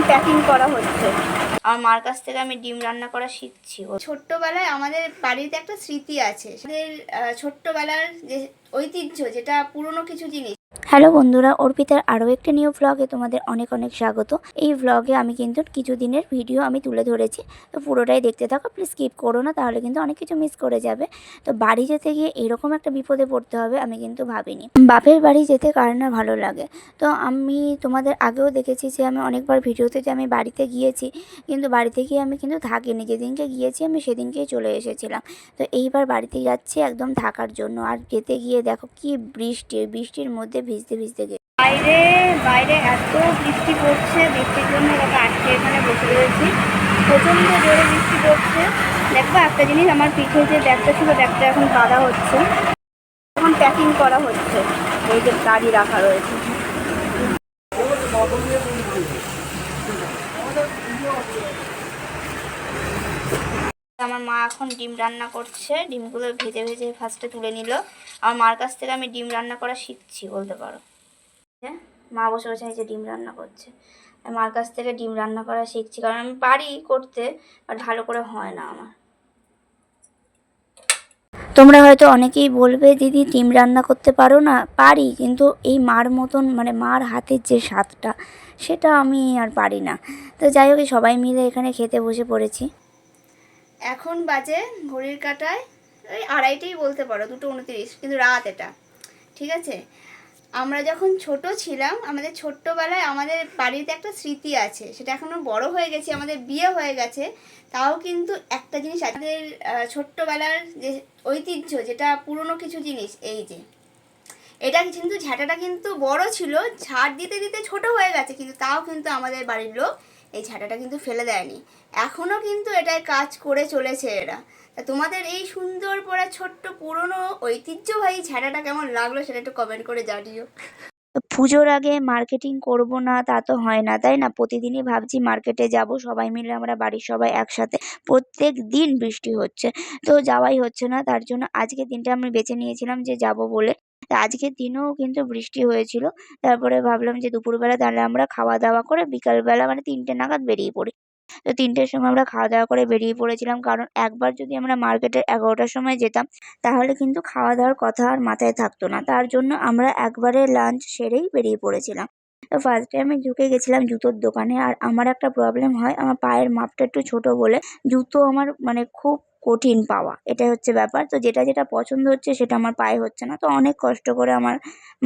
এখন প্যাকিং করা হচ্ছে। আমার মার কাছ থেকে আমি ডিম রান্না করা শিখছি। ছোট্টবেলায় আমাদের বাড়িতে একটা স্মৃতি আছে, আমাদের ছোট্টবেলার যে ঐতিহ্য, যেটা পুরনো কিছু জিনিস। হ্যালো বন্ধুরা, অর্পিতার আরও একটি নিউ ভ্লগে তোমাদের অনেক অনেক স্বাগত। এই ভ্লগে আমি কিন্তু কিছু দিনের ভিডিও আমি তুলে ধরেছি, তো পুরোটাই দেখতে থাকো, প্লিজ স্কিপ করো না, তাহলে কিন্তু অনেক কিছু মিস করে যাবে। তো বাড়ি যেতে গিয়ে এরকম একটা বিপদে পড়তে হবে আমি কিন্তু ভাবিনি। বাপের বাড়ি যেতে কার না ভালো লাগে। তো আমি তোমাদের আগেও দেখেছি যে আমি অনেকবার ভিডিওতে যে আমি বাড়িতে গিয়েছি, কিন্তু বাড়িতে গিয়ে আমি কিন্তু থাকিনি। যেদিনকে গিয়েছি আমি সেদিনকেই চলে এসেছিলাম। তো এইবার বাড়িতে যাচ্ছি একদম থাকার জন্য। আর যেতে গিয়ে দেখো কি বৃষ্টির মধ্যে ভিজতে ভিজতে গিয়ে বাইরে এত বৃষ্টি পড়ছে। বৃষ্টির জন্য ওকে আজকে এখানে বসে রয়েছি। প্রচণ্ড জোরে বৃষ্টি পড়ছে। দেখো একটা জিনিস, আমার পিঠে যে ব্যাগটা ছিল, ব্যাগটা এখন বাঁধা হচ্ছে, এখন প্যাকিং করা হচ্ছে। এই যে গাড়ি রাখা রয়েছে। আমার মা এখন ডিম রান্না করছে। ডিমগুলো ভেজে ভেজে ফার্স্টে তুলে নিল। আমার মার কাছ থেকে আমি ডিম রান্না করা শিখছি বলতে পারো। হ্যাঁ, মা বসে বসে এই যে ডিম রান্না করছে। মার কাছ থেকে ডিম রান্না করা শিখছি, কারণ আমি পারি করতে, আর ভালো করে হয় না আমার। তোমরা হয়তো অনেকেই বলবে, দিদি ডিম রান্না করতে পারো না। পারি, কিন্তু এই মার মতন, মানে মার হাতের যে স্বাদটা, সেটা আমি আর পারি না। তো যাই হোক, সবাই মিলে এখানে খেতে বসে পড়েছি। এখন বাজে ঘড়ির কাঁটায় ওই 2:30 বলতে পারো, 2:29, কিন্তু রাত এটা, ঠিক আছে। আমরা যখন ছোট ছিলাম, আমাদের ছোট্টবেলায় আমাদের বাড়িতে একটা স্মৃতি আছে, সেটা এখনও বড় হয়ে গেছে, আমাদের বিয়ে হয়ে গেছে, তাও কিন্তু একটা জিনিস আছে, আমাদের ছোট্টবেলার যে ঐতিহ্য, যেটা পুরনো কিছু জিনিস। এই যে এটা কিন্তু ঝাঁটাটা কিন্তু বড় ছিল, ঝাড় দিতে দিতে ছোট হয়ে গেছে, কিন্তু তাও কিন্তু আমাদের বাড়ির লোক এই ঝাঁটাটা কিন্তু ফেলে দেয়নি। এখনও কিন্তু এটাই কাজ করে চলেছে এরা। তা তোমাদের এই সুন্দর পড়া ছোট্ট পুরনো ঐতিহ্যবাহী ঝাঁটাটা কেমন লাগলো সেটা একটু কমেন্ট করে জানিও। পুজোর আগে মার্কেটিং করব না তা তো হয় না, তাই না? প্রতিদিনই ভাবছি মার্কেটে যাব, সবাই মিলে আমরা বাড়ির সবাই একসাথে। প্রত্যেক দিন বৃষ্টি হচ্ছে, তো যাওয়াই হচ্ছে না। তার জন্য আজকের দিনটা আমি বেছে নিয়েছিলাম যে যাব বলে। তা আজকের দিনেও কিন্তু বৃষ্টি হয়েছিল। তারপরে ভাবলাম যে দুপুরবেলা তাহলে আমরা খাওয়া দাওয়া করে বিকালবেলা মানে 3টে নাগাদ বেরিয়ে পড়ি। তো 3টের সময় আমরা খাওয়া দাওয়া করে বেরিয়ে পড়েছিলাম, কারণ একবার যদি আমরা মার্কেটে 11টার সময় যেতাম, তাহলে কিন্তু খাওয়া দাওয়ার কথা আর মাথায় থাকতো না। তার জন্য আমরা একবারে লাঞ্চ সেরেই বেরিয়ে পড়েছিলাম। তো ফার্স্টে আমি ঢুকে গেছিলাম জুতোর দোকানে। আর আমার একটা প্রবলেম হয়, আমার পায়ের মাপটা একটু ছোট বলে জুতো আমার মানে খুব কঠিন পাওয়া, এটাই হচ্ছে ব্যাপার। তো যেটা পছন্দ হচ্ছে সেটা আমার পায়ে হচ্ছে না। তো অনেক কষ্ট করে আমার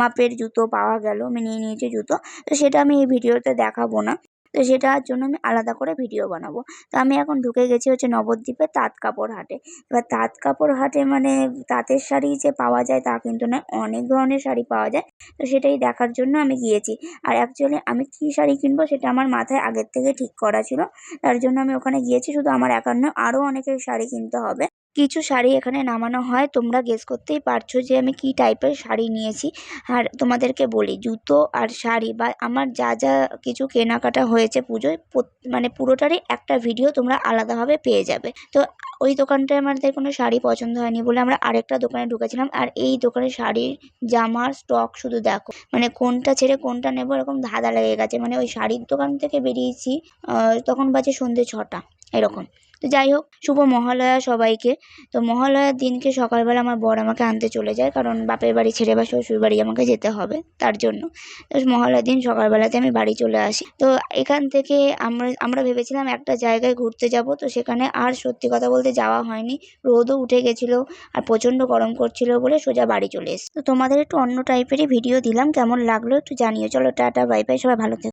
মাপের জুতো পাওয়া গেল, আমি নিয়ে নিয়েছি জুতো। তো সেটা আমি এই ভিডিওতে দেখাবো না, তো সেটার জন্য আমি আলাদা করে ভিডিও বানাবো। তো আমি এখন ঢুকে গেছি হচ্ছে নবদ্বীপে তাঁত কাপড় হাটে। এবার তাঁত কাপড় হাটে মানে তাঁতের শাড়ি যে পাওয়া যায় তা কিন্তু নয়, অনেক ধরনের শাড়ি পাওয়া যায়। তো সেটাই দেখার জন্য আমি গিয়েছি। আর অ্যাকচুয়ালি আমি কী শাড়ি কিনবো সেটা আমার মাথায় আগের থেকে ঠিক করা ছিল। তার জন্য আমি ওখানে গিয়েছি। শুধু আমার একার নয়, আরও অনেকের শাড়ি কিনতে হবে। কিছু শাড়ি এখানে নামানো হয়, তোমরা গেস করতেই পারছো যে আমি কী টাইপের শাড়ি নিয়েছি। আর তোমাদেরকে বলি, জুতো আর শাড়ি বা আমার যা যা কিছু কেনাকাটা হয়েছে পুজোয়, মানে পুরোটারই একটা ভিডিও তোমরা আলাদাভাবে পেয়ে যাবে। তো ওই দোকানটায় আমাদের কোনো শাড়ি পছন্দ হয়নি বলে আমরা আরেকটা দোকানে ঢুকেছিলাম। আর এই দোকানে শাড়ির জামার স্টক শুধু দেখো, মানে কোনটা ছেড়ে কোনটা নেবো এরকম ধাঁধা লেগে গেছে। মানে ওই শাড়ির দোকান থেকে বেরিয়েছি তখন বাজে সন্ধ্যে 6টা এরকম। তো যাই হোক, শুভ মহালয়া সবাইকে। তো মহালয়ার দিনকে সকালবেলা আমার বর আমাকে আনতে চলে যায়, কারণ বাপের বাড়ি ছেড়ে বা শ্বশুর বাড়ি আমাকে যেতে হবে, তার জন্য। তো মহালয়ার দিন সকালবেলাতে আমি বাড়ি চলে আসি। তো এখান থেকে আমরা ভেবেছিলাম একটা জায়গায় ঘুরতে যাব, তো সেখানে আর সত্যি কথা বলতে যাওয়া হয়নি। রোদও উঠে গেছিলো আর প্রচণ্ড গরম করছিল বলে সোজা বাড়ি চলে এসেছি। তো তোমাদের একটু অন্য টাইপেরই ভিডিও দিলাম, কেমন লাগলো একটু জানিও। চলো টাটা, বাই বাই, সবাই ভালো থেকো।